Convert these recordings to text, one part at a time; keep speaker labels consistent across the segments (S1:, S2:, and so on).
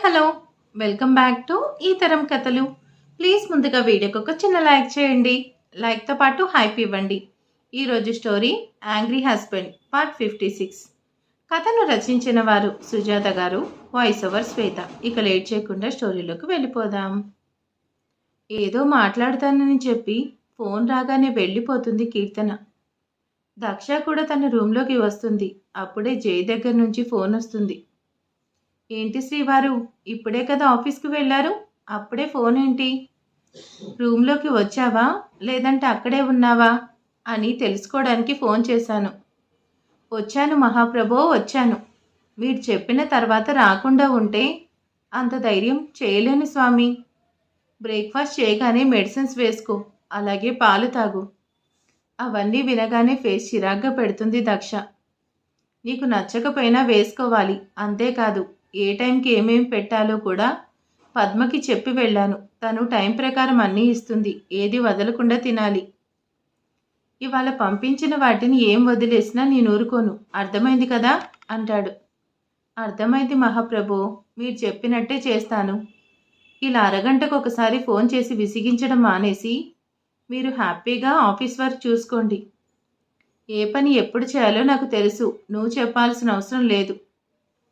S1: Hello! Welcome back to ఈ తరం కథలు. ప్లీజ్ ముందుగా వీడియోకి ఒక చిన్న లైక్ చేయండి. లైక్‌తో పాటు హైప్ ఇవ్వండి. ఈరోజు స్టోరీ 'యాంగ్రీ హస్బెండ్' పార్ట్ 56. కథను రచించిన వారు సుజాత గారు, వాయిస్ ఓవర్ శ్వేత. ఇక లేట్ చేయకుండా స్టోరీలోకి వెళ్ళిపోదాం. ఏదో మాట్లాడతానని చెప్పి ఫోన్ రాగానే వెళ్ళిపోతుంది కీర్తన. దక్ష కూడా తన రూమ్లోకి వస్తుంది. అప్పుడే జై దగ్గర నుంచి ఫోన్ వస్తుంది. ఏంటి శ్రీవారు, ఇప్పుడే కదా ఆఫీస్కి వెళ్ళారు, అప్పుడే ఫోన్ ఏంటి? రూమ్లోకి వచ్చావా లేదంటే అక్కడే ఉన్నావా అని తెలుసుకోవడానికి ఫోన్ చేశాను. వచ్చాను మహాప్రభో, వచ్చాను. మీరు చెప్పిన తర్వాత రాకుండా ఉంటే అంత ధైర్యం చేయలేను స్వామి. బ్రేక్ఫాస్ట్ చేయగానే మెడిసిన్స్ వేసుకో, అలాగే పాలు తాగు. అవన్నీ వినగానే ఫేస్ చిరాగ్గా పెడుతుంది దక్ష. నీకు నచ్చకపోయినా వేసుకోవాలి, అంతేకాదు ఏ టైంకి ఏమేమి పెట్టాలో కూడా పద్మకి చెప్పి వెళ్ళాను. తను టైం ప్రకారం అన్నీ ఇస్తుంది. ఏది వదలకుండా తినాలి. ఇవాళ పంపించిన వాటిని ఏం వదిలేసినా నేను ఊరుకోను, అర్థమైంది కదా అంటాడు. అర్థమైంది మహాప్రభు, మీరు చెప్పినట్టే చేస్తాను. ఇలా అరగంటకు ఒకసారి ఫోన్ చేసి విసిగించడం మానేసి మీరు హ్యాపీగా ఆఫీస్ వర్క్ చూసుకోండి. ఏ పని ఎప్పుడు చేయాలో నాకు తెలుసు, నువ్వు చెప్పాల్సిన అవసరం లేదు.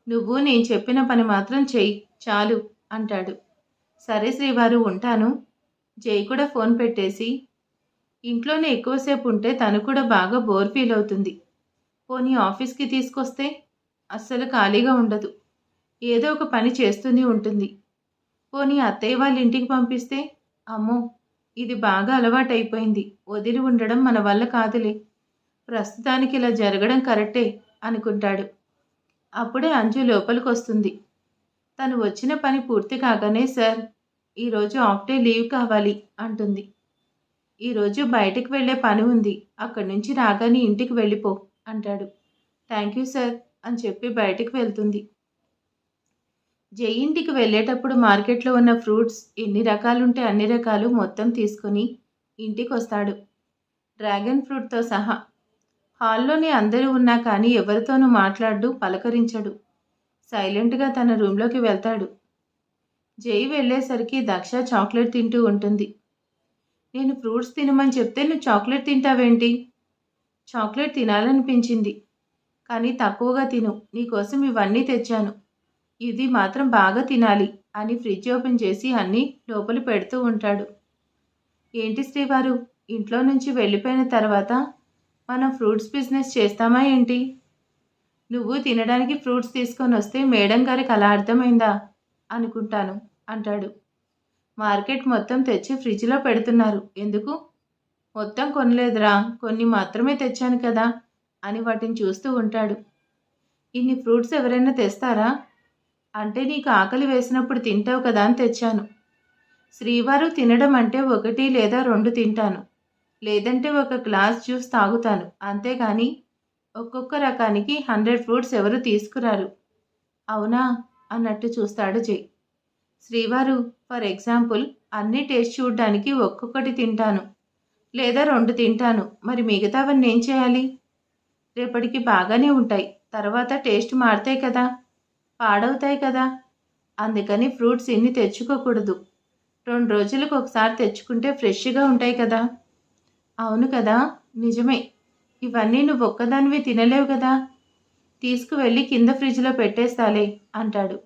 S1: నువ్వు నేను చెప్పిన పని మాత్రం చెయ్యి చాలు అంటాడు. సరే శ్రీవారు, ఉంటాను. జై కూడా ఫోన్ పెట్టేసి, ఇంట్లోనే ఎక్కువసేపు ఉంటే తను కూడా బాగా బోర్ ఫీల్ అవుతుంది. పోనీ ఆఫీస్కి తీసుకొస్తే అస్సలు ఖాళీగా ఉండదు, ఏదో ఒక పని చేస్తూనే ఉంటుంది. పోనీ అత్తయ్య వాళ్ళ ఇంటికి పంపిస్తే, అమ్మో ఇది బాగా అలవాటైపోయింది, వదిలి ఉండడం మన వల్ల కాదులే, ప్రస్తుతానికి ఇలా జరగడం కరెక్టే అనుకుంటాడు. అప్పుడే అంజు లోపలికి వస్తుంది. తను వచ్చిన పని పూర్తి కాగానే, సార్ ఈరోజు హాఫ్ డే లీవ్ కావాలి అంటుంది. ఈరోజు బయటకు వెళ్ళే పని ఉంది, అక్కడి నుంచి రాగానే ఇంటికి వెళ్ళిపో అంటాడు. థ్యాంక్ యూ సార్ అని చెప్పి బయటకు వెళ్తుంది. జై ఇంటికి వెళ్ళేటప్పుడు మార్కెట్లో ఉన్న ఫ్రూట్స్ ఎన్ని రకాలుంటే అన్ని రకాలు మొత్తం తీసుకొని ఇంటికి వస్తాడు, డ్రాగన్ ఫ్రూట్తో సహా. హాల్లోనే అందరూ ఉన్నా కానీ ఎవరితోనూ మాట్లాడు, పలకరించడు. సైలెంట్గా తన రూమ్లోకి వెళ్తాడు. జై వెళ్ళేసరికి దక్ష చాక్లెట్ తింటూ ఉంటుంది. నేను ఫ్రూట్స్ తినమని చెప్తే నువ్వు చాక్లెట్ తింటావేంటి? చాక్లెట్ తినాలనిపించింది, కానీ తక్కువగా తిను, నీకోసం ఇవన్నీ తెచ్చాను, ఇది మాత్రం బాగా తినాలి అని ఫ్రిడ్జ్ ఓపెన్ చేసి అన్నీ లోపల పెడుతూ ఉంటాడు. ఏంటి శ్రీవారు, ఇంట్లో నుంచి వెళ్ళిపోయిన తర్వాత మనం ఫ్రూట్స్ బిజినెస్ చేస్తామా ఏంటి? నువ్వు తినడానికి ఫ్రూట్స్ తీసుకొని వస్తే మేడం గారికి అలా అర్థమైందా అనుకుంటాను అంటాడు. మార్కెట్ మొత్తం తెచ్చి ఫ్రిడ్జ్లో పెడుతున్నారు, ఎందుకు? మొత్తం కొనలేదురా, కొన్ని మాత్రమే తెచ్చాను కదా అని వాటిని చూస్తూ ఉంటాడు. ఇన్ని ఫ్రూట్స్ ఎవరైనా తెస్తారా? అంటే నీకు ఆకలి వేసినప్పుడు తింటావు కదా అని తెచ్చాను. శ్రీవారు తినడం అంటే 1 లేదా 2 తింటాను, లేదంటే ఒక గ్లాస్ జ్యూస్ తాగుతాను, అంతేగాని ఒక్కొక్క రకానికి 100 ఫ్రూట్స్ ఎవరు తీసుకురారు. అవునా అన్నట్టు చూస్తాడు జై. శ్రీవారు, ఫర్ ఎగ్జాంపుల్ అన్ని టేస్ట్ చూడడానికి ఒక్కొక్కటి తింటాను, లేదా 2 తింటాను, మరి మిగతావన్నీ ఏం చేయాలి? రేపటికి బాగానే ఉంటాయి, తర్వాత టేస్ట్ మారుతాయి కదా, పాడవుతాయి కదా. అందుకని ఫ్రూట్స్ ఇన్ని తెచ్చుకోకూడదు, 2 రోజులకు ఒకసారి తెచ్చుకుంటే ఫ్రెష్గా ఉంటాయి కదా. అవును కదా, నిజమే. ఇవన్నీ నువ్వు ఒక్కదానివి తినలేవు కదా, తీసుకువెళ్ళి కింద ఫ్రిడ్జ్లో పెట్టేస్తాలే అంటాడు.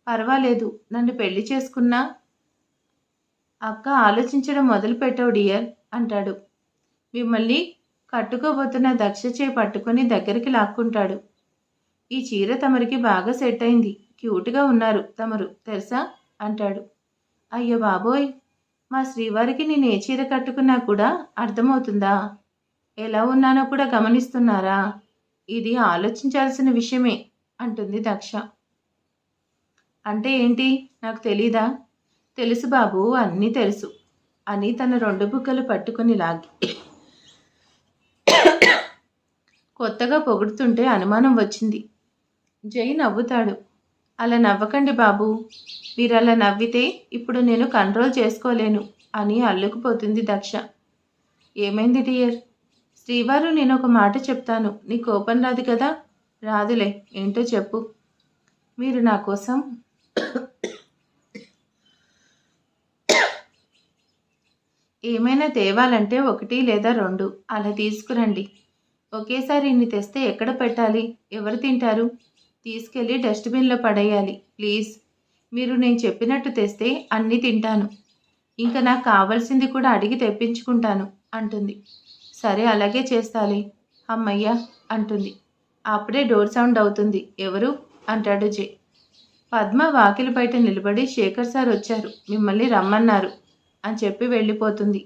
S1: పర్వాలేదు, నన్ను పెళ్లి చేసుకున్నా అక్క ఆలోచించడం మొదలుపెట్టావు డియర్ అంటాడు. మిమ్మల్ని కట్టుకోబోతున్న దక్ష చేయి పట్టుకొని దగ్గరికి లాక్కుంటాడు. ఈ చీర తమరికి బాగా సెట్ అయింది, క్యూట్గా ఉన్నారు తమరు తెలుసా అంటాడు. అయ్యో బాబోయ్, మా శ్రీవారికి నేను ఏ చీర కట్టుకున్నా కూడా అర్థమవుతుందా? ఎలా ఉన్నానో కూడా గమనిస్తున్నారా? ఇది ఆలోచించాల్సిన విషయమే అంటుంది దక్ష. అంటే ఏంటి, నాకు తెలీదా? తెలుసు బాబు, అన్నీ తెలుసు అని తన 2 బుగ్గలు పట్టుకుని లాగి కొత్తగా పొగుడుతుంటే అనుమానం వచ్చింది. జై నవ్వుతాడు. అలా నవ్వకండి బాబు, మీరు అలా నవ్వితే ఇప్పుడు నేను కంట్రోల్ చేసుకోలేను అని అల్లుకుపోతుంది దక్ష. ఏమైంది డియర్? శ్రీవారు, నేను ఒక మాట చెప్తాను, నీ కోపం రాదు కదా? రాదులే, ఏంటో చెప్పు. మీరు నా కోసం ఏమైనా తేవాలంటే 1 లేదా 2 అలా తీసుకురండి. ఒకేసారి ఇన్ని తెస్తే ఎక్కడ పెట్టాలి? ఎవరు తింటారు? తీసుకెళ్ళి డస్ట్‌బిన్‌లో పడేయాలి. ప్లీజ్. మీరు నేను చెప్పినట్టు తెస్తే అన్నీ తింటాను. ఇంక నాకు కావాల్సింది కూడా అడిగి తెప్పించుకుంటాను అంటుంది. సరే అలాగే చేస్తాలే. హమ్మయ్య అంటుంది. అప్పుడే డోర్ సౌండ్ అవుతుంది. ఎవరు? అంటాడు జై. పద్మ వాకిలి బయట నిలబడి శేఖర్ సార్ వచ్చారు. మిమ్మల్ని రమ్మన్నారు అని చెప్పి వెళ్ళిపోతుంది.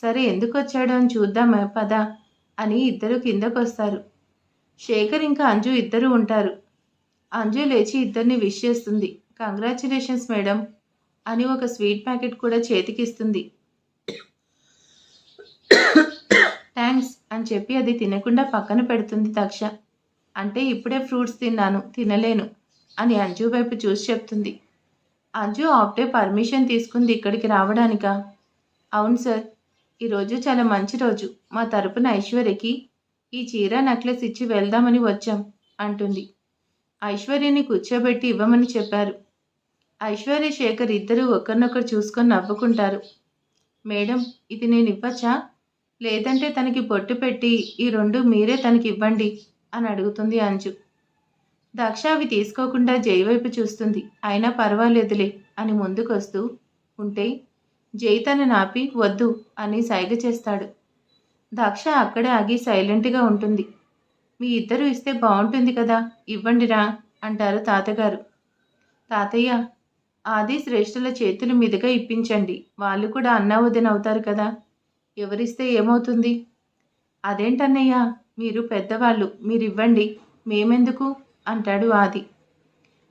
S1: సరే ఎందుకొచ్చాడు అని చూద్దామా పద అని ఇద్దరు కిందకొస్తారు. శేఖర్ ఇంకా అంజు ఇద్దరు ఉంటారు. అంజు లేచి ఇద్దరిని విష్ చేస్తుంది. కంగ్రాచ్యులేషన్స్ మేడం అని ఒక స్వీట్ ప్యాకెట్ కూడా చేతికిస్తుంది. థ్యాంక్స్ అని చెప్పి అది తినకుండా పక్కన పెడుతుంది దక్ష. అంటే ఇప్పుడే ఫ్రూట్స్ తిన్నాను, తినలేను అని అంజు వైపు చూసి చెప్తుంది. అంజు ఆఫ్ డే పర్మిషన్ తీసుకుంది ఇక్కడికి రావడానికా? అవును సార్, ఈరోజు చాలా మంచి రోజు. మా తరపున ఐశ్వర్యకి ఈ చీర నెక్లెస్ ఇచ్చి వెళ్దామని వచ్చాం అంటుంది. ఐశ్వర్యని కూర్చోబెట్టి ఇవ్వమని చెప్పారు. ఐశ్వర్య శేఖర్ ఇద్దరూ ఒకరినొకరు చూసుకొని నవ్వుకుంటారు. మేడం ఇది నేను ఇవ్వచ్చా? లేదంటే తనకి బొట్టు పెట్టి ఈ 2 మీరే తనకి ఇవ్వండి అని అడుగుతుంది అంజు. దక్ష అవి తీసుకోకుండా జై వైపు చూస్తుంది. అయినా పర్వాలేదులే అని ముందుకొస్తూ ఉంటే జై తనని ఆపి వద్దు అని సైగ చేస్తాడు. దక్ష అక్కడే ఆగి సైలెంట్గా ఉంటుంది. మీ ఇద్దరు ఇస్తే బాగుంటుంది కదా, ఇవ్వండిరా అంటారు తాతగారు. తాతయ్య ఆది శ్రేష్ఠుల చేతుల మీదుగా ఇప్పించండి. వాళ్ళు కూడా అన్నా వదిన అవుతారు కదా, ఎవరిస్తే ఏమవుతుంది? అదేంటన్నయ్య, మీరు పెద్దవాళ్ళు, మీరివ్వండి, మేమెందుకు అంటాడు ఆది.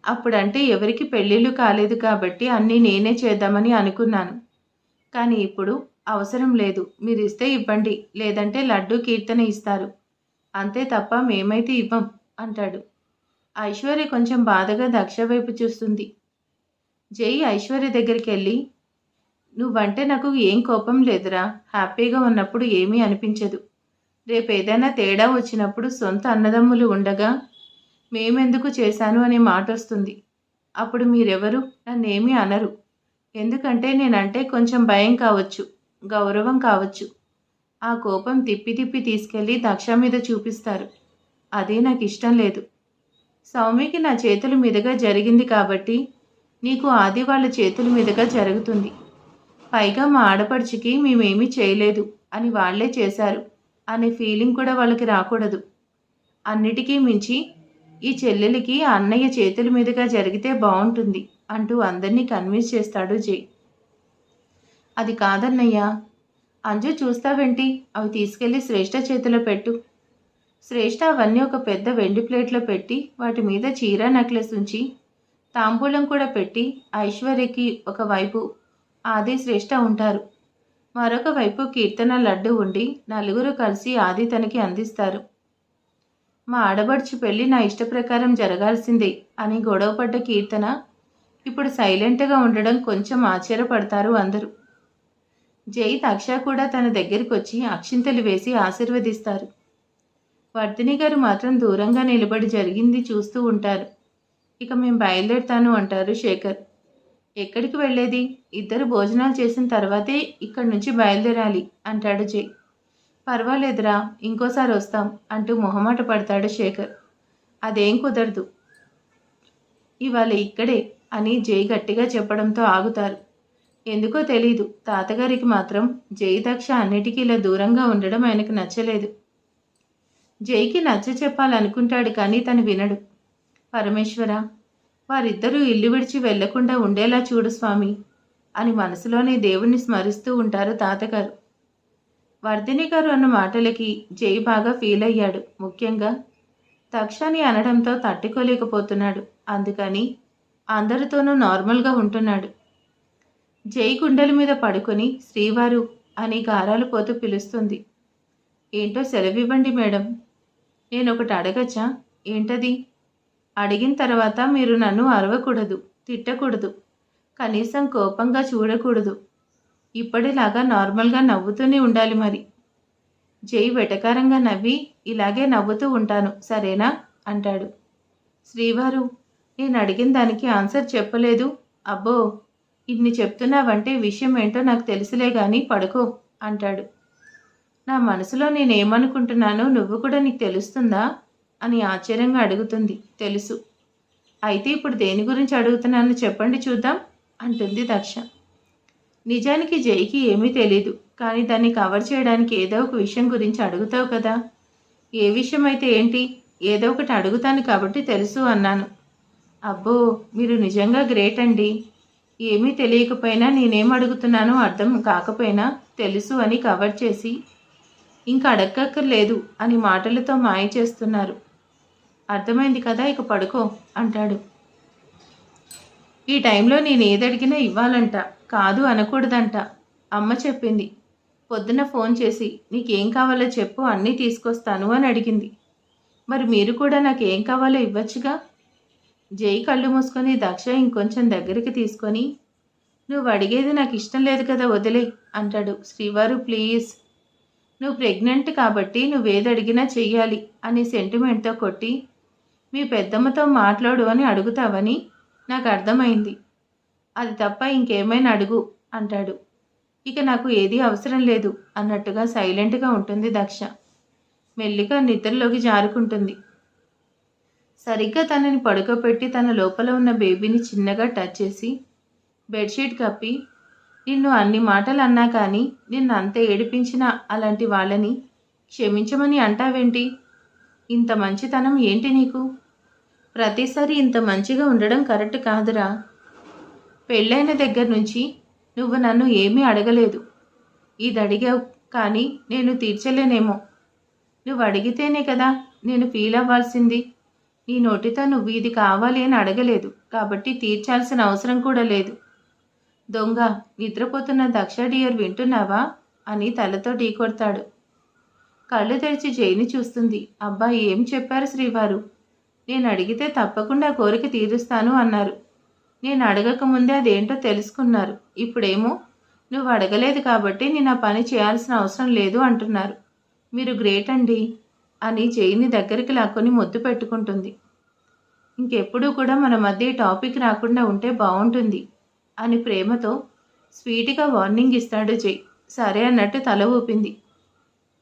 S1: అప్పుడంటే ఎవరికి పెళ్ళిళ్ళు కాలేదు కాబట్టి అన్నీ నేనే చేద్దామని అనుకున్నాను. కానీ ఇప్పుడు అవసరం లేదు. మీరిస్తే ఇవ్వండి, లేదంటే లడ్డు కీర్తన ఇస్తారు, అంతే తప్ప మేమైతే ఇవ్వం అంటాడు. ఐశ్వర్య కొంచెం బాధగా దక్ష వైపు చూస్తుంది. జై ఐశ్వర్య దగ్గరికి వెళ్ళి, నువ్వంటే నాకు ఏం కోపం లేదురా, హ్యాపీగా ఉన్నప్పుడు ఏమీ అనిపించదు. రేపేదైనా తేడా వచ్చినప్పుడు సొంత అన్నదమ్ములు ఉండగా మేమెందుకు చేశాను అనే మాట వస్తుంది. అప్పుడు మీరెవరు నన్నేమీ అనరు. ఎందుకంటే నేనంటే కొంచెం భయం కావచ్చు, గౌరవం కావచ్చు. ఆ కోపం తిప్పి తిప్పి తీసుకెళ్ళి దక్ష మీద చూపిస్తారు. అదే నాకు ఇష్టం లేదు. సౌమ్యకి నా చేతుల మీదుగా జరిగింది కాబట్టి నీకు ఆది వాళ్ళ చేతుల మీదుగా జరుగుతుంది. పైగా మా ఆడపడుచుకి మేమేమీ చేయలేదు అని వాళ్లే చేశారు అనే ఫీలింగ్ కూడా వాళ్ళకి రాకూడదు. అన్నిటికీ మించి ఈ చెల్లెలికి అన్నయ్య చేతుల మీదుగా జరిగితే బాగుంటుంది అంటూ అందరినీ కన్విన్స్ చేస్తాడు జై. అది కాదన్నయ్యా. అంజు చూస్తావేంటి, అవి తీసుకెళ్లి శ్రేష్ఠ చేతిలో పెట్టు. శ్రేష్ఠ అవన్నీ ఒక పెద్ద వెండి ప్లేట్లో పెట్టి వాటి మీద చీర నెక్లెస్ ఉంచి తాంబూలం కూడా పెట్టి ఐశ్వర్యకి ఒకవైపు ఆది శ్రేష్ఠ ఉంటారు. మరొక వైపు కీర్తన లడ్డు ఉండి నలుగురు కలిసి ఆది తనకి అందిస్తారు. మా ఆడబడుచు పెళ్ళి నా ఇష్ట ప్రకారం జరగాల్సిందే అని గొడవపడ్డ కీర్తన ఇప్పుడు సైలెంట్గా ఉండడం కొంచెం ఆశ్చర్యపడతారు అందరూ. జై దక్ష కూడా తన దగ్గరికి వచ్చి అక్షింతలు వేసి ఆశీర్వదిస్తారు. వర్ధిని గారు మాత్రం దూరంగా నిలబడి జరిగింది చూస్తూ ఉంటారు. ఇక మేము బయలుదేరుతాను అంటారు శేఖర్. ఎక్కడికి వెళ్ళేది? ఇద్దరు భోజనాలు చేసిన తర్వాతే ఇక్కడి నుంచి బయలుదేరాలి అంటాడు జై. పర్వాలేదురా, ఇంకోసారి వస్తాం అంటూ మొహమాట పడతాడు శేఖర్. అదేం కుదరదు, ఇవాళ ఇక్కడే అని జై గట్టిగా చెప్పడంతో ఆగుతారు. ఎందుకో తెలీదు, తాతగారికి మాత్రం జై దక్ష అన్నిటికీ ఇలా దూరంగా ఉండడం ఆయనకు నచ్చలేదు. జైకి నచ్చ చెప్పాలనుకుంటాడు కానీ తను వినడు. పరమేశ్వర, వారిద్దరూ ఇల్లు విడిచి వెళ్లకుండా ఉండేలా చూడు స్వామి అని మనసులోనే దేవుణ్ణి స్మరిస్తూ ఉంటారు తాతగారు. వర్ధిని గారు అన్న మాటలకి జై బాగా ఫీల్ అయ్యాడు. ముఖ్యంగా దక్షని అనడంతో తట్టుకోలేకపోతున్నాడు. అందుకని అందరితోనూ నార్మల్గా ఉంటున్నాడు. జై గుండెల మీద పడుకొని శ్రీవారు అని గారాలు పోతూ పిలుస్తుంది. ఏంటో సెలవివ్వండి మేడం. నేనొకటి అడగచ్చా? ఏంటది? అడిగిన తర్వాత మీరు నన్ను అరవకూడదు, తిట్టకూడదు, కనీసం కోపంగా చూడకూడదు. ఇప్పటిలాగా నార్మల్గా నవ్వుతూనే ఉండాలి మరి. జై వెటకారంగా నవ్వి, ఇలాగే నవ్వుతూ ఉంటాను సరేనా అంటాడు. శ్రీవారు, నేను అడిగిన దానికి ఆన్సర్ చెప్పలేదు. అబ్బో, ఇన్ని చెప్తున్నావంటే విషయం ఏంటో నాకు తెలుసులే గాని పడుకో అంటాడు. నా మనసులో నేనేమనుకుంటున్నానో నువ్వు కూడా నీకు తెలుస్తుందా అని ఆశ్చర్యంగా అడుగుతుంది. తెలుసు. అయితే ఇప్పుడు దేని గురించి అడుగుతున్నానో చెప్పండి చూద్దాం అంటుంది దక్ష. నిజానికి జైకి ఏమీ తెలీదు, కానీ దాన్ని కవర్ చేయడానికి ఏదో ఒక విషయం గురించి అడుగుతావు కదా. ఏ విషయం అయితే ఏంటి, ఏదో ఒకటి అడుగుతాను కాబట్టి తెలుసు అన్నాను. అబ్బో, మీరు నిజంగా గ్రేట్ అండి. ఏమీ తెలియకపోయినా నేనేం అడుగుతున్నానో అర్థం కాకపోయినా తెలుసు అని కవర్ చేసి ఇంకా అడక్కక్కర్లేదు అని మాటలతో మాయ చేస్తున్నారు. అర్థమైంది కదా, ఇక పడుకో అంటాడు. ఈ టైంలో నేను ఏదడిగినా ఇవ్వాలంట, కాదు అనకూడదంట. అమ్మ చెప్పింది. పొద్దున ఫోన్ చేసి నీకేం కావాలో చెప్పు, అన్నీ తీసుకొస్తాను అని అడిగింది. మరి మీరు కూడా నాకేం కావాలో ఇవ్వచ్చుగా. జై కళ్ళు మూసుకొని దక్ష ఇంకొంచెం దగ్గరికి తీసుకొని, నువ్వు అడిగేది నాకు ఇష్టం లేదు కదా, వదిలే అంటాడు. శ్రీవారు ప్లీజ్, నువ్వు ప్రెగ్నెంట్ కాబట్టి నువ్వేది అడిగినా చెయ్యాలి అని సెంటిమెంట్తో కొట్టి, మీ పెద్దమ్మతో మాట్లాడు అని అడుగుతావని నాకు అర్థమైంది. అది తప్ప ఇంకేమైనా అడుగు అంటాడు. ఇక నాకు ఏదీ అవసరం లేదు అన్నట్టుగా సైలెంట్గా ఉంటుంది దక్ష. మెల్లిగా నిద్రలోకి జారుకుంటుంది. సరిగ్గా తనని పడుకోబెట్టి తన లోపల ఉన్న బేబీని చిన్నగా టచ్ చేసి బెడ్షీట్ కప్పి, నిన్ను అన్ని మాటలు అన్నా కానీ నిన్ను అంత ఏడిపించిన అలాంటి వాళ్ళని క్షమించమని అంటావేంటి? ఇంత మంచితనం ఏంటి నీకు? ప్రతిసారి ఇంత మంచిగా ఉండడం కరెక్ట్ కాదురా. పెళ్ళైన దగ్గర నుంచి నువ్వు నన్ను ఏమీ అడగలేదు. ఇది అడిగావు కానీ నేను తీర్చలేనేమో. నువ్వు అడిగితేనే కదా నేను ఫీల్ అవ్వాల్సింది. నీ నోటితో నువ్వు ఇది కావాలి అని అడగలేదు కాబట్టి తీర్చాల్సిన అవసరం కూడా లేదు. దొంగ, నిద్రపోతున్న దక్ష డియర్ వింటున్నావా అని తలతో ఢీకొడతాడు. కళ్ళు తెరిచి జైని చూస్తుంది. అబ్బా, ఏం చెప్పారు శ్రీవారు? నేను అడిగితే తప్పకుండా కోరిక తీరుస్తాను అన్నారు. నేను అడగకముందే అదేంటో తెలుసుకున్నారు. ఇప్పుడేమో నువ్వు అడగలేదు కాబట్టి నేను ఆ పని చేయాల్సిన అవసరం లేదు అంటున్నారు. మీరు గ్రేట్ అండి అని జైని దగ్గరికి లాక్కొని ముద్దు పెట్టుకుంటుంది. ఇంకెప్పుడూ కూడా మన మధ్య ఈ టాపిక్ రాకుండా ఉంటే బాగుంటుంది అని ప్రేమతో స్వీట్గా వార్నింగ్ ఇస్తాడు జై. సరే అన్నట్టు తల ఊపింది.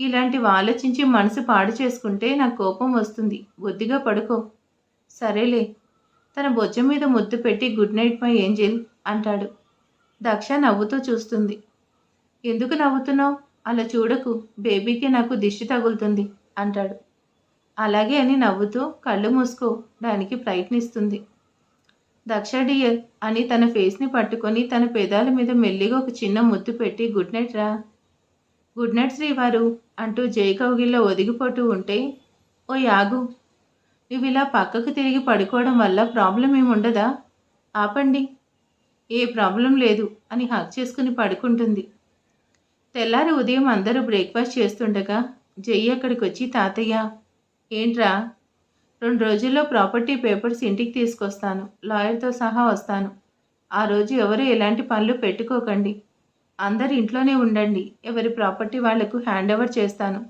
S1: ఇలాంటివి ఆలోచించి మనసు పాడు చేసుకుంటే నాకు కోపం వస్తుంది. బుద్ధిగా పడుకో. సరేలే. తన బొజ్జ మీద ముద్దు పెట్టి గుడ్ నైట్ మై ఏంజెల్ అంటాడు. దక్ష నవ్వుతూ చూస్తుంది. ఎందుకు నవ్వుతున్నావు? అలా చూడకు, బేబీకి నాకు దిష్టి తగులుతుంది అంటాడు. అలాగే అని నవ్వుతూ కళ్ళు మూసుకో దానికి ప్రయత్నిస్తుంది. దక్ష డియర్ అని తన ఫేస్ని పట్టుకొని తన పెదాల మీద మెల్లిగా ఒక చిన్న ముద్దు పెట్టి గుడ్ నైట్ రా. గుడ్ నైట్ శ్రీవారు అంటూ జై కౌగిల్లో ఒదిగిపోతూ ఉంటే, ఓ యాగు, నువ్వు ఇలా పక్కకు తిరిగి పడుకోవడం వల్ల ప్రాబ్లం ఏముండదా? ఆపండి. ఏ ప్రాబ్లం లేదు అని హక్ చేసుకుని పడుకుంటుంది. తెల్లారి ఉదయం అందరూ బ్రేక్ఫాస్ట్ చేస్తుండగా జై అక్కడికి వచ్చి, తాతయ్య, ఏంట్రా? 2 రోజుల్లో ప్రాపర్టీ పేపర్స్ ఇంటికి తీసుకొస్తాను, లాయర్తో సహా వస్తాను. ఆ రోజు ఎవరు ఎలాంటి పనులు పెట్టుకోకండి. అందరు ఇంట్లోనే ఉండండి. ఎవరి ప్రాపర్టీ వాళ్లకు హ్యాండ్ ఓవర్ చేస్తాను.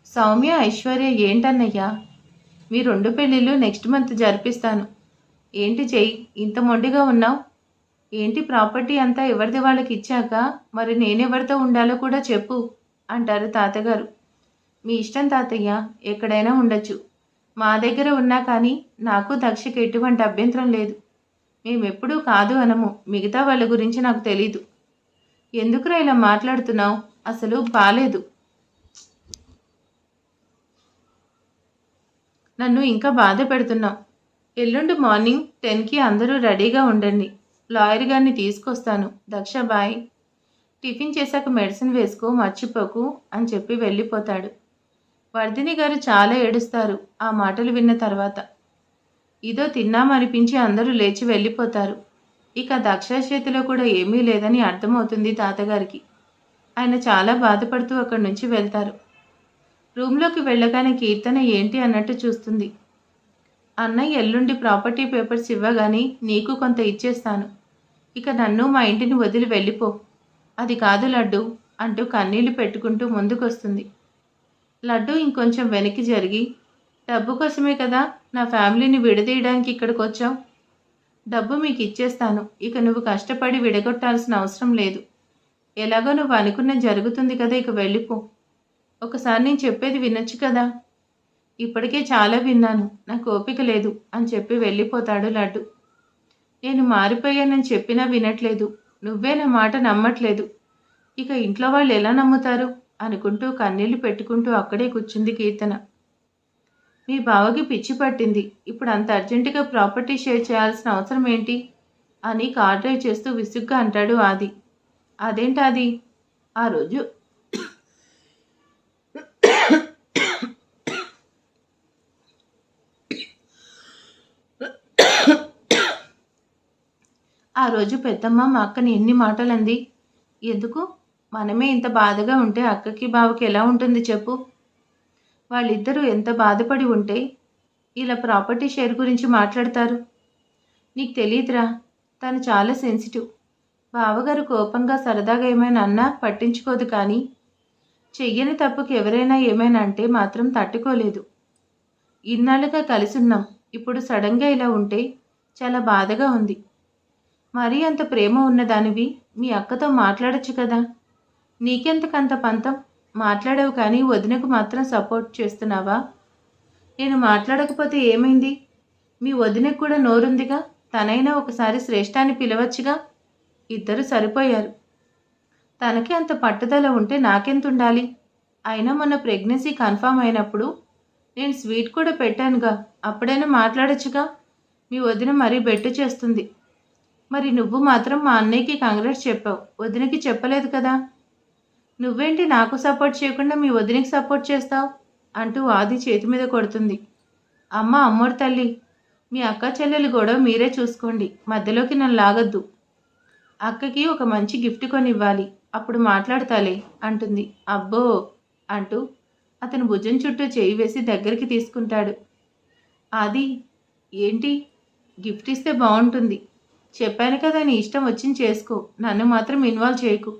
S1: సౌమ్య, ఐశ్వర్య ఏంటన్నయ్యా? మీ 2 పెళ్ళిళ్ళు నెక్స్ట్ మంత్ జరిపిస్తాను. ఏంటి జై ఇంత మొండిగా ఉన్నావు? ఏంటి ప్రాపర్టీ అంతా ఎవరిది వాళ్ళకి ఇచ్చాక మరి నేనెవరితో ఉండాలో కూడా చెప్పు అంటారు తాతగారు. మీ ఇష్టం తాతయ్య, ఎక్కడైనా ఉండొచ్చు. మా దగ్గర ఉన్నా కానీ నాకు దక్షకి ఎటువంటి అభ్యంతరం లేదు. మేమెప్పుడూ కాదు అనము. మిగతా వాళ్ళ గురించి నాకు తెలీదు. ఎందుకురా ఇలా మాట్లాడుతున్నావు? అసలు బాలేదు. నన్ను ఇంకా బాధ పెడుతున్నావు. ఎల్లుండి మార్నింగ్ 10కి అందరూ రెడీగా ఉండండి. లాయర్ గారిని తీసుకొస్తాను. దక్ష బాయ్. టిఫిన్ చేశాక మెడిసిన్ వేసుకో, మర్చిపోకు అని చెప్పి వెళ్ళిపోతాడు. వర్ధిని గారు చాలా ఏడుస్తారు ఆ మాటలు విన్న తర్వాత. ఇదో తిన్నామనిపించి అందరూ లేచి వెళ్ళిపోతారు. ఇక దక్ష చేతిలో కూడా ఏమీ లేదని అర్థమవుతుంది తాతగారికి. ఆయన చాలా బాధపడుతూ అక్కడి నుంచి వెళ్తారు. రూమ్లోకి వెళ్ళగానే కీర్తన ఏంటి అన్నట్టు చూస్తుంది. అన్నయ్య ఎల్లుండి ప్రాపర్టీ పేపర్స్ ఇవ్వగానే నీకు కొంత ఇచ్చేస్తాను. ఇక నన్ను మా ఇంటిని వదిలి వెళ్ళిపో. అది కాదు లడ్డు అంటూ కన్నీళ్లు పెట్టుకుంటూ ముందుకొస్తుంది. లడ్డు ఇంకొంచెం వెనక్కి జరిగి, డబ్బు కోసమే కదా నా ఫ్యామిలీని విడదీయడానికి ఇక్కడికి వచ్చావు? డబ్బు మీకు ఇచ్చేస్తాను. ఇక నువ్వు కష్టపడి విడగొట్టాల్సిన అవసరం లేదు. ఎలాగో నువ్వు అనుకున్నది జరుగుతుంది కదా, ఇక వెళ్ళిపో. ఒకసారి నేను చెప్పేది వినొచ్చు కదా. ఇప్పటికే చాలా విన్నాను, నాకు ఓపిక లేదు అని చెప్పి వెళ్ళిపోతాడు లడ్డు. నేను మారిపోయానని చెప్పినా వినట్లేదు. నువ్వే నా మాట నమ్మట్లేదు. ఇక ఇంట్లో వాళ్ళు ఎలా నమ్ముతారు అనుకుంటూ కన్నీళ్లు పెట్టుకుంటూ అక్కడే కూర్చుంది కీర్తన. మీ బావకి పిచ్చి పట్టింది. ఇప్పుడు అంత అర్జెంటుగా ప్రాపర్టీ షేర్ చేయాల్సిన అవసరం ఏంటి అని కార్ డ్రైవ్ చేస్తూ విసుగ్గా అంటాడు ఆది. అదేంటాది? ఆ రోజు ఆ రోజు పెద్దమ్మ మా అక్కని ఎన్ని మాటలు అంది. ఎందుకు? మనమే ఇంత బాధగా ఉంటే అక్కకి బావకి ఎలా ఉంటుంది చెప్పు. వాళ్ళిద్దరూ ఎంత బాధపడి ఉంటే ఇలా ప్రాపర్టీ షేర్ గురించి మాట్లాడతారు. నీకు తెలియదురా, తను చాలా సెన్సిటివ్. బావగారు కోపంగా సరదాగా ఏమైనా అన్నా పట్టించుకోదు, కానీ చెయ్యని తప్పుకి ఎవరైనా ఏమైనా అంటే మాత్రం తట్టుకోలేదు. ఇన్నాళ్ళుగా కలిసున్నాం, ఇప్పుడు సడన్గా ఇలా ఉంటే చాలా బాధగా ఉంది. మరీ అంత ప్రేమ ఉన్నదానివి మీ అక్కతో మాట్లాడొచ్చు కదా. నీకెంతకంత పంతం? మాట్లాడావు కానీ వదినకు మాత్రం సపోర్ట్ చేస్తున్నావా? నేను మాట్లాడకపోతే ఏమైంది? మీ వదినకు కూడా నోరుందిగా, తనైనా ఒకసారి శ్రేష్ఠాన్ని పిలవచ్చుగా. ఇద్దరు సరిపోయారు. తనకి అంత పట్టుదల ఉంటే నాకెంతుండాలి? అయినా మొన్న ప్రెగ్నెన్సీ కన్ఫామ్ అయినప్పుడు నేను స్వీట్ కూడా పెట్టానుగా, అప్పుడైనా మాట్లాడొచ్చుగా. మీ వదిన మరీ బెట్టు చేస్తుంది. మరి నువ్వు మాత్రం మా అన్నయ్యకి కాంగ్రెస్ చెప్పావు, వదినకి చెప్పలేదు కదా. నువ్వేంటి నాకు సపోర్ట్ చేయకుండా మీ వదినకి సపోర్ట్ చేస్తావు అంటూ ఆది చేతి మీద కొడుతుంది. అమ్మ అమ్మోడు తల్లి, మీ అక్క చెల్లెలు గొడవ మీరే చూసుకోండి, మధ్యలోకి నన్ను లాగొద్దు. అక్కకి ఒక మంచి గిఫ్ట్ కొనివ్వాలి, అప్పుడు మాట్లాడతాలే అంటుంది. అబ్బో అంటూ అతను భుజం చుట్టూ చేయి వేసి దగ్గరికి తీసుకుంటాడు. ఆది, ఏంటి? గిఫ్ట్ ఇస్తే బాగుంటుంది. చెప్పాను కదా, నీ ఇష్టం వచ్చింది చేసుకో, నన్ను మాత్రం ఇన్వాల్వ్ చేయకు.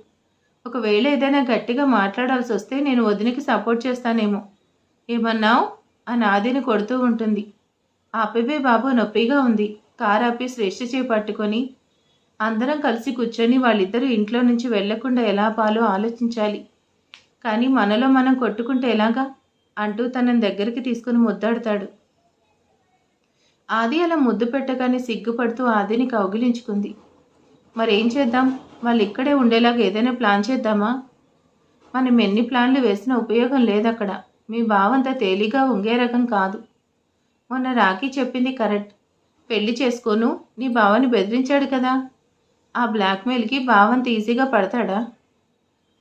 S1: ఒకవేళ ఏదైనా గట్టిగా మాట్లాడాల్సి వస్తే నేను వదినకి సపోర్ట్ చేస్తానేమో. ఏమన్నావు అని ఆదిని కొడుతూ ఉంటుంది. ఆపివే బాబు, నొప్పిగా ఉంది. కారు ఆపి శ్రేష్ఠ చేయి పట్టుకొని అందరం కలిసి కూర్చొని వాళ్ళిద్దరూ ఇంట్లో నుంచి వెళ్లకుండా ఎలా పాలో ఆలోచించాలి. కానీ మనలో మనం కొట్టుకుంటే ఎలాగా అంటూ తనని దగ్గరికి తీసుకుని ముద్దాడుతాడు. ఆది అలా ముద్దు పెట్టగానే సిగ్గుపడుతూ ఆదిని కౌగిలించుకుంది. మరేం చేద్దాం? వాళ్ళు ఇక్కడే ఉండేలాగా ఏదైనా ప్లాన్ చేద్దామా? మనం ఎన్ని ప్లాన్లు వేసినా ఉపయోగం లేదక్కడ. మీ బావంత తేలిగా ఉంగే రకం కాదు. మొన్న రాఖీ చెప్పింది కరెక్ట్. పెళ్లి చేసుకోను నీ బావని బెదిరించాడు కదా. ఆ బ్లాక్మెయిల్కి బావంత ఈజీగా పడతాడా?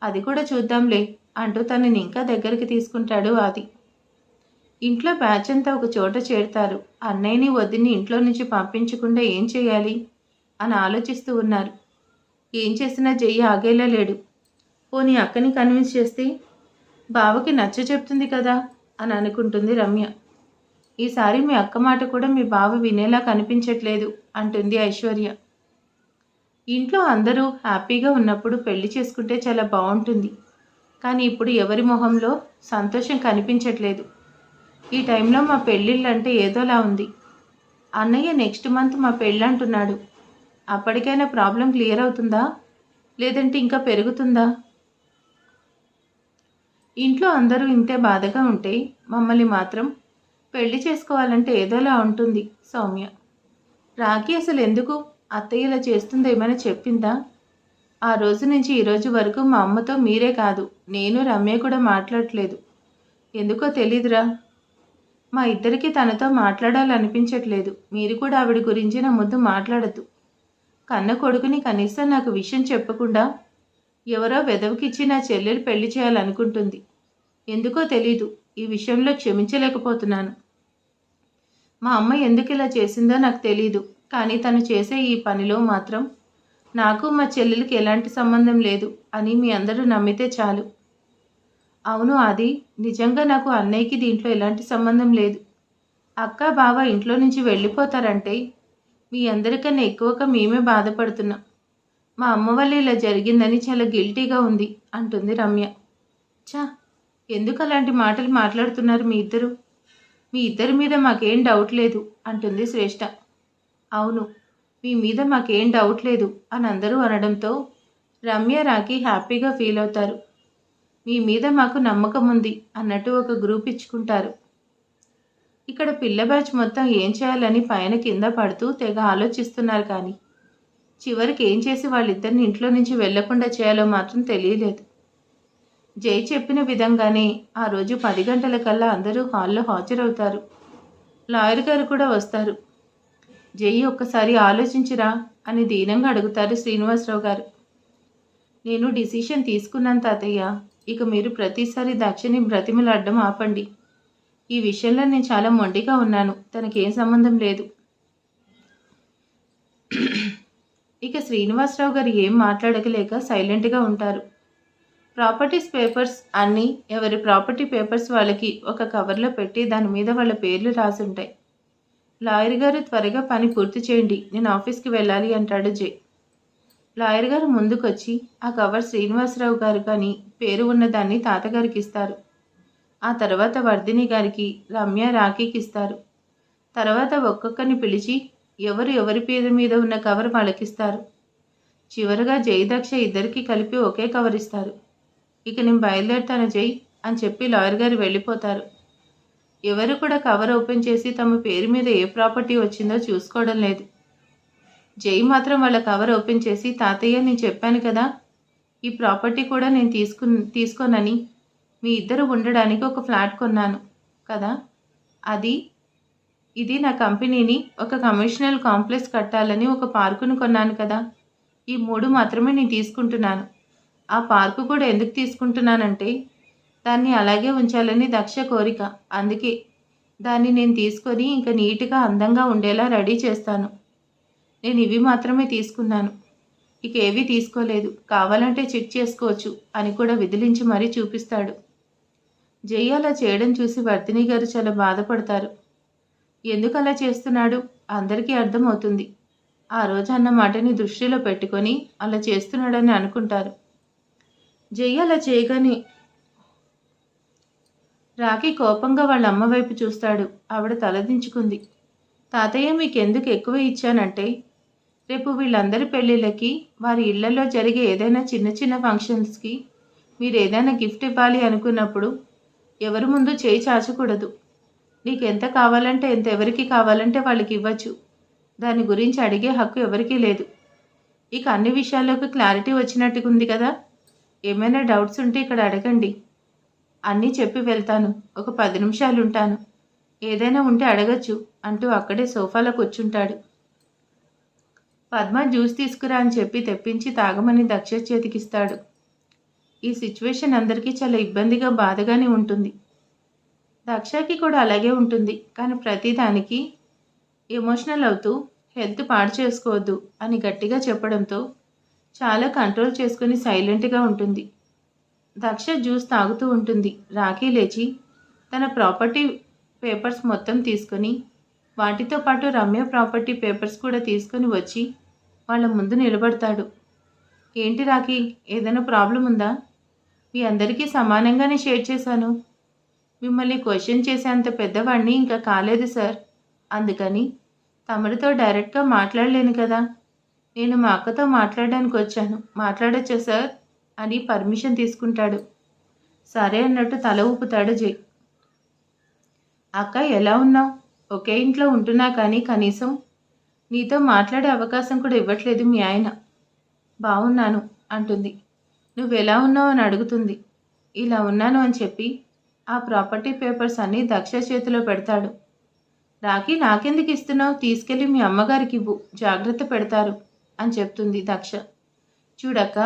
S1: అది కూడా చూద్దాంలే అంటూ తనని ఇంకా దగ్గరికి తీసుకుంటాడు ఆది. ఇంట్లో బ్యాచ్ అంతా ఒక చోట చేరుతారు. అన్నయ్యని వదిని ఇంట్లో నుంచి పంపించకుండా ఏం చేయాలి అని ఆలోచిస్తూ ఉన్నారు. ఏం చేసినా చెయ్యి ఆగేలా లేడు. పోనీ అక్కని కన్విన్స్ చేస్తే బావకి నచ్చ చెప్తుంది కదా అని అనుకుంటుంది రమ్య. ఈసారి మీ అక్క మాట కూడా మీ బావ వినేలా కనిపించట్లేదు అంటుంది ఐశ్వర్య. ఇంట్లో అందరూ హ్యాపీగా ఉన్నప్పుడు పెళ్లి చేసుకుంటే చాలా బాగుంటుంది, కానీ ఇప్పుడు ఎవరి మొహంలో సంతోషం కనిపించట్లేదు. ఈ టైంలో మా పెళ్ళిళ్ళంటే ఏదోలా ఉంది. అన్నయ్య నెక్స్ట్ మంత్ మా పెళ్ళంటున్నాడు. అప్పటికైనా ప్రాబ్లం క్లియర్ అవుతుందా, లేదంటే ఇంకా పెరుగుతుందా? ఇంట్లో అందరూ ఇంతే బాధగా ఉంటే మమ్మల్ని మాత్రం పెళ్లి చేసుకోవాలంటే ఏదోలా ఉంటుంది సౌమ్య. రాఖీ అసలు ఎందుకు అత్తయ్య ఇలా చేస్తుందో ఏమైనా చెప్పిందా? ఆ రోజు నుంచి ఈ రోజు వరకు మా అమ్మతో మీరే కాదు, నేను రమ్య కూడా మాట్లాడట్లేదు. ఎందుకో తెలీదురా. మా ఇద్దరికి తనతో మాట్లాడాలనిపించట్లేదు. మీరు కూడా ఆవిడ గురించి నా ముందు మాట్లాడద్దు. కన్న కొడుకుని కనీసం నాకు విషయం చెప్పకుండా ఎవరో వెదవికిచ్చి నా చెల్లెలు పెళ్లి చేయాలనుకుంటుంది. ఎందుకో తెలీదు, ఈ విషయంలో క్షమించలేకపోతున్నాను. మా అమ్మ ఎందుకు ఇలా చేసిందో నాకు తెలీదు, కానీ తను చేసే ఈ పనిలో మాత్రం నాకు మా చెల్లెలకి ఎలాంటి సంబంధం లేదు అని మీ అందరూ నమ్మితే చాలు. అవును ఆది, నిజంగా నాకు అన్నయ్యకి దీంట్లో ఎలాంటి సంబంధం లేదు. అక్క బావ ఇంట్లో నుంచి వెళ్ళిపోతారంటే మీ అందరికన్నా ఎక్కువగా మేమే బాధపడుతున్నాం. మా అమ్మ వల్ల ఇలా జరిగిందని చాలా గిల్టీగా ఉంది అంటుంది రమ్య. చా, ఎందుకు అలాంటి మాటలు మాట్లాడుతున్నారు మీ ఇద్దరు? మీ ఇద్దరి మీద మాకేం డౌట్ లేదు అంటుంది శ్రేష్ఠ. అవును, మీ మీద మాకేం డౌట్ లేదు అని అందరూ అనడంతో రమ్య రాకి హ్యాపీగా ఫీల్ అవుతారు. మీ మీద మాకు నమ్మకం ఉంది అన్నట్టు ఒక గ్రూప్ ఇచ్చుకుంటారు. ఇక్కడ పిల్ల బ్యాచ్ మొత్తం ఏం చేయాలని పైన కింద పడుతూ తెగ ఆలోచిస్తున్నారు. కానీ చివరికి ఏం చేసి వాళ్ళిద్దరిని ఇంట్లో నుంచి వెళ్లకుండా చేయాలో మాత్రం తెలియలేదు. జై చెప్పిన విధంగానే ఆ రోజు 10 గంటలకల్లా అందరూ హాల్లో హాజరవుతారు. లాయర్ గారు కూడా వస్తారు. జై ఒక్కసారి ఆలోచించిరా అని దీనంగా అడుగుతారు శ్రీనివాసరావు గారు. నేను డిసిషన్ తీసుకున్నాను తాతయ్య. ఇక మీరు ప్రతిసారి దక్షని బ్రతిమలాడడం ఆపండి. ఈ విషయంలో నేను చాలా మొండిగా ఉన్నాను. తనకేం సంబంధం లేదు. ఇక శ్రీనివాసరావు గారు ఏం మాట్లాడగలేక సైలెంట్గా ఉంటారు. ప్రాపర్టీస్ పేపర్స్ అన్నీ ఎవరి ప్రాపర్టీ పేపర్స్ వాళ్ళకి ఒక కవర్లో పెట్టి దాని మీద వాళ్ళ పేర్లు రాసి ఉంటాయి. లాయర్ గారు త్వరగా పని పూర్తి చేయండి, నేను ఆఫీస్కి వెళ్ళాలి అంటాడు జై. లాయర్ గారు ముందుకొచ్చి ఆ కవర్ శ్రీనివాసరావు గారు కానీ పేరు ఉన్నదాన్ని తాతగారికి ఇస్తారు. ఆ తర్వాత వర్ధిని గారికి, రమ్య రాఖీకి ఇస్తారు. తర్వాత ఒక్కొక్కరిని పిలిచి ఎవరి పేరు మీద ఉన్న కవర్ వాళ్ళకిస్తారు. చివరగా జై దక్ష ఇద్దరికి కలిపి ఒకే కవర్ ఇస్తారు. ఇక నేను బయలుదేరుతాను జై అని చెప్పి లాయర్ గారు వెళ్ళిపోతారు. ఎవరు కూడా కవర్ ఓపెన్ చేసి తమ పేరు మీద ఏ ప్రాపర్టీ వచ్చిందో చూసుకోవడం లేదు. జై మాత్రం వాళ్ళ కవర్ ఓపెన్ చేసి, తాతయ్య నేను చెప్పాను కదా ఈ ప్రాపర్టీ కూడా నేను తీసుకోనని, మీ ఇద్దరు ఉండడానికి ఒక ఫ్లాట్ కొన్నాను కదా, ఇది నా కంపెనీని ఒక కమర్షియల్ కాంప్లెక్స్ కట్టాలని ఒక పార్కును కొన్నాను కదా, ఈ 3 మాత్రమే నేను తీసుకుంటున్నాను. ఆ పార్కు కూడా ఎందుకు తీసుకుంటున్నానంటే దాన్ని అలాగే ఉంచాలని దక్ష కోరిక. అందుకే దాన్ని నేను తీసుకొని ఇంకా నీట్గా అందంగా ఉండేలా రెడీ చేస్తాను. నేను ఇవి మాత్రమే తీసుకున్నాను, ఇక ఏవి తీసుకోలేదు. కావాలంటే చెక్ చేసుకోవచ్చు అని కూడా విదిలించి మరీ చూపిస్తాడు. జై అలా చేయడం చూసి వర్ధిని గారు చాలా బాధపడతారు. ఎందుకు అలా చేస్తున్నాడు అందరికీ అర్థమవుతుంది. ఆ రోజు అన్న మాటని దృష్టిలో పెట్టుకొని అలా చేస్తున్నాడని అనుకుంటారు. జై అలా చేయగానే రాఖీ కోపంగా వాళ్ళ అమ్మ వైపు చూస్తాడు. ఆవిడ తలదించుకుంది. తాతయ్య మీకెందుకు ఎక్కువ ఇచ్చానంటే రేపు వీళ్ళందరి పెళ్ళిళ్ళకి వారి ఇళ్లలో జరిగే ఏదైనా చిన్న చిన్న ఫంక్షన్స్కి మీరు ఏదైనా గిఫ్ట్ ఇవ్వాలి అనుకున్నప్పుడు ఎవరి ముందు చేయి చాచకూడదు. నీకు ఎంత కావాలంటే ఎంత, ఎవరికి కావాలంటే వాళ్ళకి ఇవ్వచ్చు. దాని గురించి అడిగే హక్కు ఎవరికీ లేదు. ఇక అన్ని విషయాల్లోకి క్లారిటీ వచ్చినట్టుగా ఉంది కదా. ఏమైనా డౌట్స్ ఉంటే ఇక్కడ అడగండి. అన్నీ చెప్పి వెళ్తాను. ఒక 10 నిమిషాలు ఉంటాను. ఏదైనా ఉంటే అడగచ్చు అంటూ అక్కడే సోఫాలో కూర్చుంటాడు. పద్మ జ్యూస్ తీసుకురా అని చెప్పి తెప్పించి తాగమని దక్ష చేతికిస్తాడు. ఈ సిచ్యువేషన్ అందరికీ చాలా ఇబ్బందిగా, బాధగానే ఉంటుంది. దక్షకి కూడా అలాగే ఉంటుంది. కానీ ప్రతిదానికి ఎమోషనల్ అవుతూ హెల్త్ పాడు చేసుకోవద్దు అని గట్టిగా చెప్పడంతో చాలా కంట్రోల్ చేసుకుని సైలెంట్గా ఉంటుంది. దక్ష జ్యూస్ తాగుతూ ఉంటుంది. రాఖీ లేచి తన ప్రాపర్టీ పేపర్స్ మొత్తం తీసుకొని వాటితో పాటు రమ్య ప్రాపర్టీ పేపర్స్ కూడా తీసుకొని వచ్చి వాళ్ళ ముందు నిలబడతాడు. ఏంటి రాఖీ, ఏదైనా ప్రాబ్లం ఉందా? మీ అందరికీ సమానంగానే షేర్ చేశాను. మిమ్మల్ని క్వశ్చన్ చేసేంత పెద్దవాడిని ఇంకా కాలేదు సార్. అందుకని తమరితో డైరెక్ట్గా మాట్లాడలేను కదా. నేను మా అక్కతో మాట్లాడడానికి వచ్చాను. మాట్లాడొచ్చా సార్ అని పర్మిషన్ తీసుకుంటాడు. సరే అన్నట్టు తల ఊపుతాడు జై. అక్క ఎలా ఉన్నావు? ఒకే ఇంట్లో ఉంటున్నా కానీ కనీసం నీతో మాట్లాడే అవకాశం కూడా ఇవ్వట్లేదు మీ ఆయన. బాగున్నాను అంటుంది. నువ్వెలా ఉన్నావు అని అడుగుతుంది. ఇలా ఉన్నాను అని చెప్పి ఆ ప్రాపర్టీ పేపర్స్ అన్నీ దక్ష చేతిలో పెడతాడు. రాఖీ నాకెందుకు ఇస్తున్నావు? తీసుకెళ్ళి మీ అమ్మగారికి ఇవ్వు, జాగ్రత్త పెడతారు అని చెప్తుంది దక్ష. చూడక్క,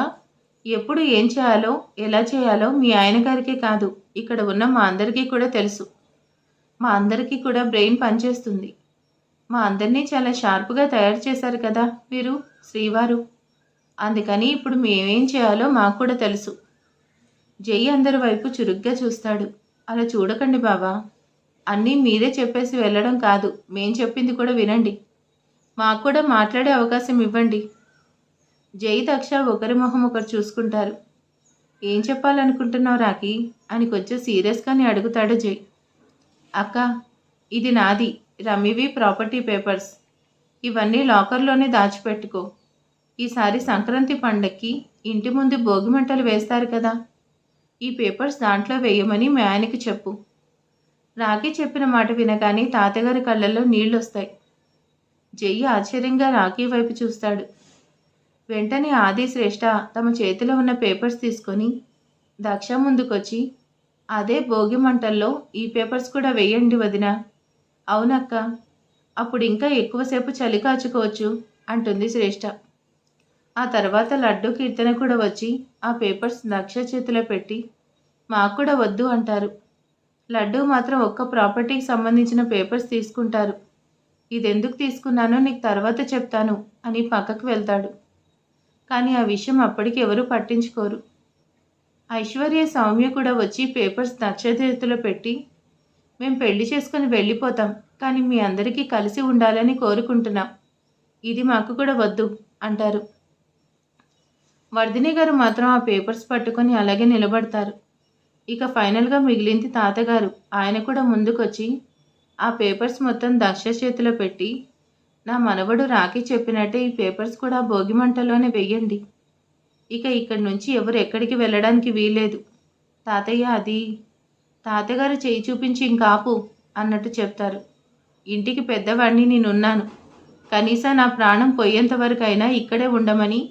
S1: ఎప్పుడు ఏం చేయాలో ఎలా చేయాలో మీ ఆయన గారికే కాదు ఇక్కడ ఉన్న మా అందరికీ కూడా తెలుసు. మా అందరికీ కూడా బ్రెయిన్ పనిచేస్తుంది. మా అందరినీ చాలా షార్ప్గా తయారు చేశారు కదా మీరు, శ్రీవారు. అందుకని ఇప్పుడు మేమేం చేయాలో మాకు కూడా తెలుసు. జై అందరి వైపు చురుగ్గా చూస్తాడు. అలా చూడకండి బావా, అన్నీ మీరే చెప్పేసి వెళ్ళడం కాదు, మేం చెప్పింది కూడా వినండి. మాకు కూడా మాట్లాడే అవకాశం ఇవ్వండి. జై దక్ష ఒకరి మొహం ఒకరు చూసుకుంటారు. ఏం చెప్పాలనుకుంటున్నావు రాఖీ అని కొంచెం సీరియస్గానే అడుగుతాడు జై. అక్క, ఇది నాది, రమ్మివి ప్రాపర్టీ పేపర్స్. ఇవన్నీ లాకర్లోనే దాచిపెట్టుకో. ఈసారి సంక్రాంతి పండక్కి ఇంటి ముందు భోగిమంటలు వేస్తారు కదా, ఈ పేపర్స్ దాంట్లో వేయమని మీ ఆయనకి చెప్పు. రాఖీ చెప్పిన మాట వినగానే తాతగారి కళ్ళల్లో నీళ్లొస్తాయి. జయ్యి ఆశ్చర్యంగా రాఖీ వైపు చూస్తాడు. వెంటనే ఆది శ్రేష్ఠ తమ చేతిలో ఉన్న పేపర్స్ తీసుకొని దక్ష ముందుకొచ్చి, అదే భోగి మంటల్లో ఈ పేపర్స్ కూడా వేయండి వదినా. అవునక్క, అప్పుడు ఇంకా ఎక్కువసేపు చలి కాచుకోవచ్చు అంటుంది శ్రేష్ఠ. ఆ తర్వాత లడ్డు కీర్తన కూడా వచ్చి ఆ పేపర్స్ దక్ష చేతిలో పెట్టి మాకు కూడా వద్దు అంటారు. లడ్డు మాత్రం ఒక్క ప్రాపర్టీకి సంబంధించిన పేపర్స్ తీసుకుంటారు. ఇదెందుకు తీసుకున్నానో నీకు తర్వాత చెప్తాను అని పక్కకు వెళ్తాడు. కానీ ఆ విషయం అప్పటికి ఎవరూ పట్టించుకోరు. ఐశ్వర్య సౌమ్య కూడా వచ్చి పేపర్స్ దక్ష చేతిలో పెట్టి, మేం పెళ్లి చేసుకుని వెళ్ళిపోతాం, కానీ మీ అందరికీ కలిసి ఉండాలని కోరుకుంటున్నాం, ఇది మాకు కూడా వద్దు అంటారు. వర్ధిని గారు మాత్రం ఆ పేపర్స్ పట్టుకొని అలాగే నిలబడతారు. ఇక ఫైనల్గా మిగిలింది తాతగారు. ఆయన కూడా ముందుకొచ్చి ఆ పేపర్స్ మొత్తం దక్ష చేతిలో పెట్టి, నా మనవడు రాఖీ చెప్పినట్టే ఈ పేపర్స్ కూడా భోగిమంటలోనే వెయ్యండి. ఇక ఇక్కడి నుంచి ఎవరు ఎక్కడికి వెళ్ళడానికి వీల్లేదు. తాతయ్య అది, తాతగారు చేయి చూపించి ఇంకాపు అన్నట్టు చెప్తారు. ఇంటికి పెద్దవాడిని నేనున్నాను, కనీసం నా ప్రాణం పోయేంత వరకైనా ఇక్కడే ఉండమని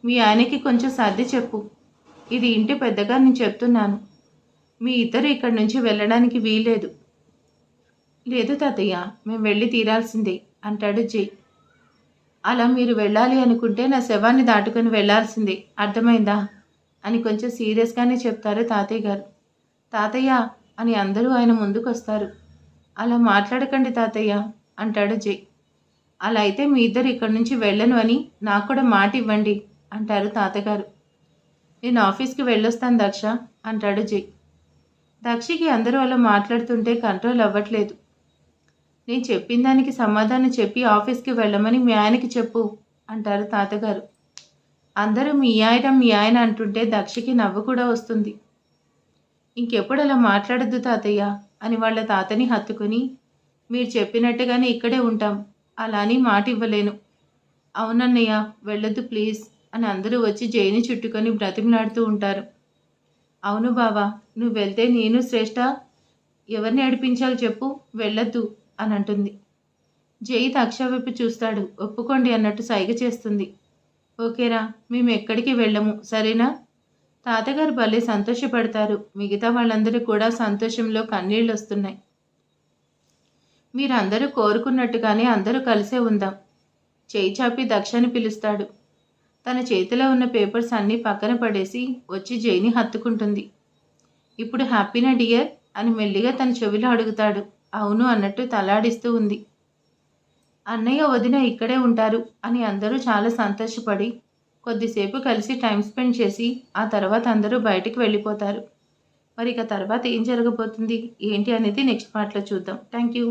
S1: మీ ఆయనకి కొంచెం సర్ది చెప్పు. ఇది ఇంటి పెద్దగా నేను చెప్తున్నాను, మీ ఇద్దరు ఇక్కడి నుంచి వెళ్ళడానికి వీల్లేదు. లేదు తాతయ్య, మేము వెళ్ళి తీరాల్సిందే అంటాడు జై. అలా మీరు వెళ్ళాలి అనుకుంటే నా శవాన్ని దాటుకొని వెళ్లాల్సిందే, అర్థమైందా అని కొంచెం సీరియస్గానే చెప్తారు తాతయ్య గారు. తాతయ్య అని అందరూ ఆయన ముందుకొస్తారు. అలా మాట్లాడకండి తాతయ్య అంటాడు జై. అలా అయితే మీ ఇద్దరు ఇక్కడి నుంచి వెళ్ళను అని నాకు కూడా మాట ఇవ్వండి అంటారు తాతగారు. నేను ఆఫీస్కి వెళ్ళొస్తాను దక్ష అంటాడు జై. దక్షికి అందరూ అలా మాట్లాడుతుంటే కంట్రోల్ అవ్వట్లేదు. నేను చెప్పిన దానికి సమాధానం చెప్పి ఆఫీస్కి వెళ్ళమని మీ ఆయనకి చెప్పు అంటారు తాతగారు. అందరూ మీ ఆయన అంటుంటే దక్షకి నవ్వు కూడా వస్తుంది. ఇంకెప్పుడు అలా మాట్లాడద్దు తాతయ్య అని వాళ్ళ తాతని హత్తుకుని, మీరు చెప్పినట్టుగానే ఇక్కడే ఉంటాం, అలా అని మాట ఇవ్వలేను. అవునన్నయ్య వెళ్ళొద్దు ప్లీజ్ అని అందరూ వచ్చి జైని చుట్టుకొని బ్రతిమలాడుతూ ఉంటారు. అవును బావా, నువ్వు వెళ్తే నేను శ్రేష్ఠ ఎవరిని ఏడిపించాలో చెప్పు, వెళ్ళొద్దు అని అంటుంది. జై దక్ష వైపు చూస్తాడు. ఒప్పుకోండి అన్నట్టు సైగ చేస్తుంది. ఓకేరా, మేము ఎక్కడికి వెళ్ళము, సరేనా? తాతగారు భలే సంతోషపడతారు. మిగతా వాళ్ళందరూ కూడా సంతోషంలో కన్నీళ్ళు వస్తున్నాయి. మీరందరూ కోరుకున్నట్టుగానే అందరూ కలిసే ఉందాం. చేయి చాపి దక్షని పిలుస్తాడు. తన చేతిలో ఉన్న పేపర్స్ అన్నీ పక్కన పడేసి వచ్చి జైని హత్తుకుంటుంది. ఇప్పుడు హ్యాపీనా డియర్ అని మెల్లిగా తన చెవిలో అడుగుతాడు. అవును అన్నట్టు తలాడిస్తూ ఉంది. అన్నయ్య వదిన ఇక్కడే ఉంటారు అని అందరూ చాలా సంతోషపడి కొద్దిసేపు కలిసి టైం స్పెండ్ చేసి ఆ తర్వాత అందరూ బయటికి వెళ్ళిపోతారు. మరి ఇక తర్వాత ఏం జరగబోతుంది ఏంటి అనేది నెక్స్ట్ పార్ట్లో చూద్దాం. Thank you.